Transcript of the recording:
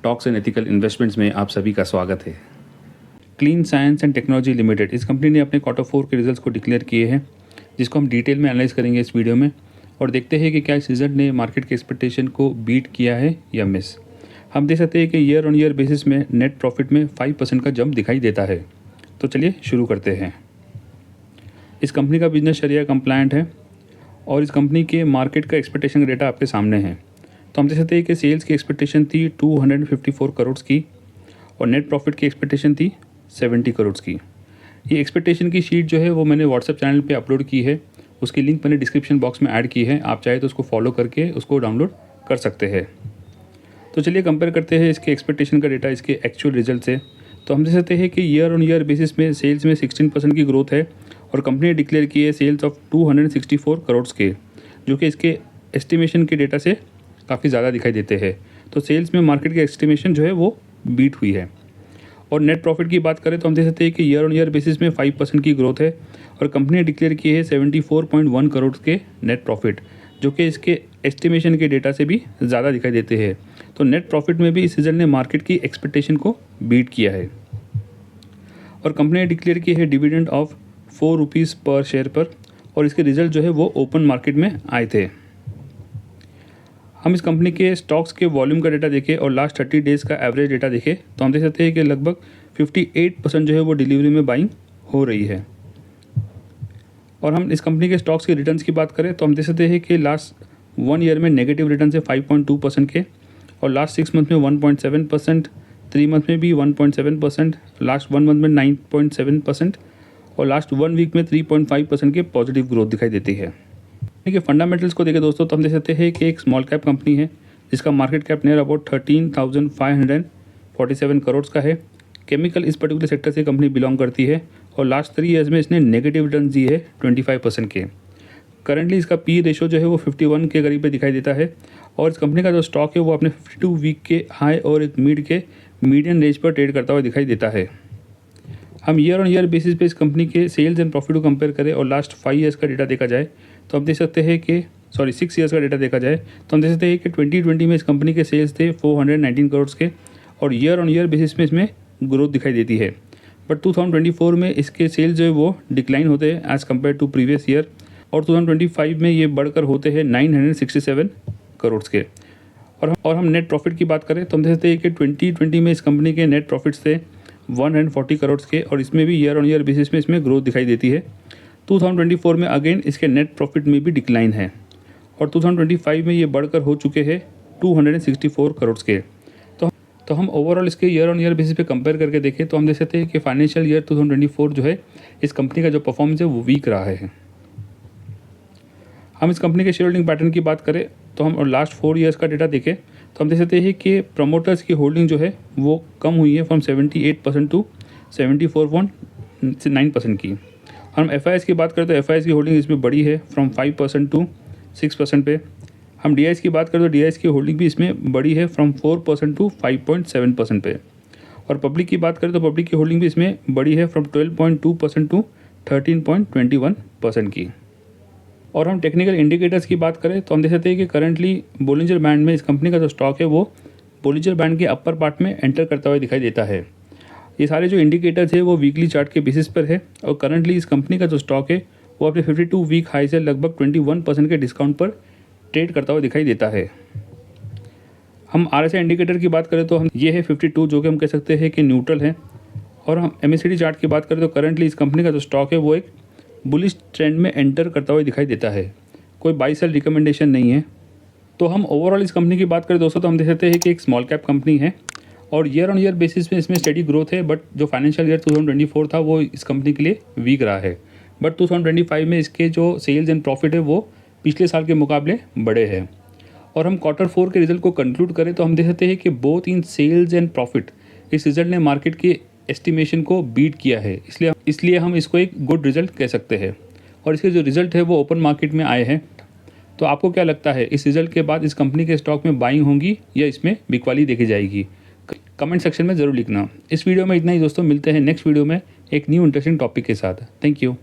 Talks and ethical investments में आप सभी का स्वागत है। Clean science and technology limited इस कंपनी ने अपने Q4 के रिजल्ट्स को डिक्लेयर किए हैं, जिसको हम डिटेल में एनालाइज करेंगे इस वीडियो में और देखते हैं कि क्या इस रिजल्ट ने मार्केट के एक्सपेक्टेशन को बीट किया है या मिस। हम देख सकते हैं कि ईयर ऑन ईयर बेसिस में नेट प्रॉफिट में 5% का जंप दिखाई देता है। तो चलिए शुरू करते हैं। इस कंपनी का बिजनेस शरिया कंप्लायंट है और इस कंपनी के मार्केट का एक्सपेक्टेशन का डेटा आपके सामने है। तो हम देख सकते हैं कि सेल्स की एक्सपेक्टेशन थी 254 करोड़ की और नेट प्रॉफिट की एक्सपेक्टेशन थी 70 करोड़ की। ये एक्सपेक्टेशन की शीट जो है वो मैंने व्हाट्सएप चैनल पे अपलोड की है, उसकी लिंक मैंने डिस्क्रिप्शन बॉक्स में ऐड की है। आप चाहे तो उसको फॉलो करके उसको डाउनलोड कर सकते हैं। तो चलिए कंपेयर करते हैं इसके एक्सपेक्टेशन का डेटा इसके एक्चुअल रिजल्ट से। तो हम देख सकते हैं कि ईयर ऑन ईयर बेसिस में सेल्स में 16% की ग्रोथ है और कंपनी ने डिक्लेयर की है सेल्स ऑफ 264 करोड़ के, जो कि इसके एस्टिमेशन के डेटा से काफ़ी ज़्यादा दिखाई देते हैं। तो सेल्स में मार्केट के एस्टिमेशन जो है वो बीट हुई है। और नेट प्रॉफिट की बात करें तो हम देख सकते हैं कि ईयर ऑन ईयर बेसिस में 5% की ग्रोथ है और कंपनी ने डिक्लेयर की है 74.1 करोड़ के नेट प्रॉफिट, जो कि इसके एस्टिमेशन के डेटा से भी ज़्यादा दिखाई देते हैं। तो नेट प्रॉफिट में भी इस रिजल्ट ने मार्केट की एक्सपेक्टेशन को बीट किया है। और कंपनी ने डिक्लेयर की है डिविडेंड ऑफ 4 रुपीज़ पर शेयर पर और इसके रिजल्ट जो है वो ओपन मार्केट में आए थे। हम इस कंपनी के स्टॉक्स के वॉल्यूम का डेटा देखें और लास्ट 30 डेज़ का एवरेज डेटा देखें तो हम देख सकते हैं कि लगभग 58% जो है वो डिलीवरी में बाइंग हो रही है। और हम इस कंपनी के स्टॉक्स के रिटर्न्स की बात करें तो हम देख सकते हैं कि लास्ट 1 ईयर में नेगेटिव रिटर्न है 5.2% के और लास्ट 6 मंथ में 1.7%, 3 मंथ में भी 1.7%, लास्ट 1 मंथ में 9.7% और लास्ट 1 वीक में 3.5% के पॉजिटिव ग्रोथ दिखाई देती है। देखिए फंडामेंटल्स को देखें दोस्तों तो हम देख सकते हैं कि एक स्मॉल कैप कंपनी है जिसका market cap near about 13,547 crore का है। केमिकल इस पर्टिकुलर सेक्टर से कंपनी बिलोंग करती है और लास्ट 3 ईयर्स में इसने नेगेटिव रिटर्न दी है 25% के। करंटली इसका पी रेशो जो है वो 51 के करीब पे दिखाई देता है और इस कंपनी का जो स्टॉक है वो अपने 52 वीक के हाई और एक मिड के मीडियन रेंज पर ट्रेड करता हुआ दिखाई देता है। हम ईयर ऑन ईयर बेसिस पे इस कंपनी के सेल्स एंड प्रॉफिट को कंपेयर करें और लास्ट 5 ईयर्स का डेटा देखा जाए तो हम देख सकते हैं कि 6 ईयर्स का डेटा देखा जाए तो हम देख सकते हैं कि 2020 में इस कंपनी के सेल्स थे 419 करोड़ के और ईयर ऑन ईयर बेसिस में इसमें ग्रोथ दिखाई देती है। बट 2024 में इसके सेल्स जो है वो डिक्लाइन होते हैं as compare to previous year और 2025 में ये बढ़कर होते हैं 967 करोड़ के। और हम नेट प्रॉफिट की बात करें तो हम देख सकते हैं कि 2020 में इस कंपनी के नेट प्रॉफिट्स थे 140 करोड़ के और इसमें भी ईयर ऑन ईयर बेसिस में इसमें ग्रोथ दिखाई देती है। 2024 में अगेन इसके नेट प्रॉफिट में भी डिक्लाइन है और 2025 में ये बढ़कर हो चुके हैं 264 करोड़ के। तो हम ओवरऑल इसके ईयर ऑन ईयर बेसिस पे कंपेयर करके देखें तो हम देख सकते हैं कि फाइनेंशियल ईयर 2024 जो है इस कंपनी का जो परफॉर्मेंस है वो वीक रहा है। हम इस कंपनी के शेयर होल्डिंग पैटर्न की बात करें तो हम लास्ट 4 ईयर्स का डेटा देखें तो हम देख सकते हैं कि प्रमोटर्स की होल्डिंग जो है वो कम हुई है फ्रॉम 78% टू 74.9% की। हम FIS की बात करें तो FIS की होल्डिंग इसमें बड़ी है फ्रॉम 5% टू 6% पे। हम DIS की बात करें तो DIS की होल्डिंग भी इसमें बड़ी है फ्रॉम 4% टू 5.7% पे। और पब्लिक की बात करें तो पब्लिक की होल्डिंग भी इसमें बड़ी है फ्रॉम 12.2% टू 13.21% की। और हम टेक्निकल इंडिकेटर्स की बात करें तो हम देख सकते हैं कि करंटली बोलिंजर बैंड में इस कंपनी का जो स्टॉक है वो बोलिंजर बैंड के अपर पार्ट में एंटर करता हुआ दिखाई देता है। ये सारे जो इंडिकेटर्स है वो वीकली चार्ट के बेसिस पर है और करंटली इस कंपनी का जो स्टॉक है वो अपने 52 वीक हाई से लगभग 21% के डिस्काउंट पर ट्रेड करता हुआ दिखाई देता है। हम RSI इंडिकेटर की बात करें तो हम ये है 52 जो कि हम कह सकते हैं कि न्यूट्रल है। और हम MACD चार्ट की बात करें तो करंटली इस कंपनी का जो स्टॉक है वो एक बुलिश ट्रेंड में एंटर करता हुआ दिखाई देता है। कोई बाई सेल रिकमेंडेशन नहीं है। तो हम ओवरऑल इस कंपनी की बात करें दोस्तों तो हम देख सकते हैं कि एक स्मॉल कैप कंपनी है और ईयर ऑन ईयर बेसिस में इसमें स्टेडी ग्रोथ है। बट जो फाइनेंशियल ईयर 2024 था वो इस कंपनी के लिए वीक रहा है। बट 2025 में इसके जो सेल्स एंड प्रॉफिट है वो पिछले साल के मुकाबले बड़े हैं। और हम Q4 के रिजल्ट को कंक्लूड करें तो हम देख सकते हैं कि both in sales and profit इस रिजल्ट ने मार्केट के एस्टिमेशन को बीट किया है, इसलिए हम इसको एक गुड रिजल्ट कह सकते हैं। और इसके जो रिजल्ट है वो ओपन मार्केट में आए हैं। तो आपको क्या लगता है इस रिजल्ट के बाद इस कंपनी के स्टॉक में बाइंग होंगी या इसमें बिकवाली देखी जाएगी? कमेंट सेक्शन में ज़रूर लिखना। इस वीडियो में इतना ही दोस्तों, मिलते हैं नेक्स्ट वीडियो में एक न्यू इंटरेस्टिंग टॉपिक के साथ। Thank you.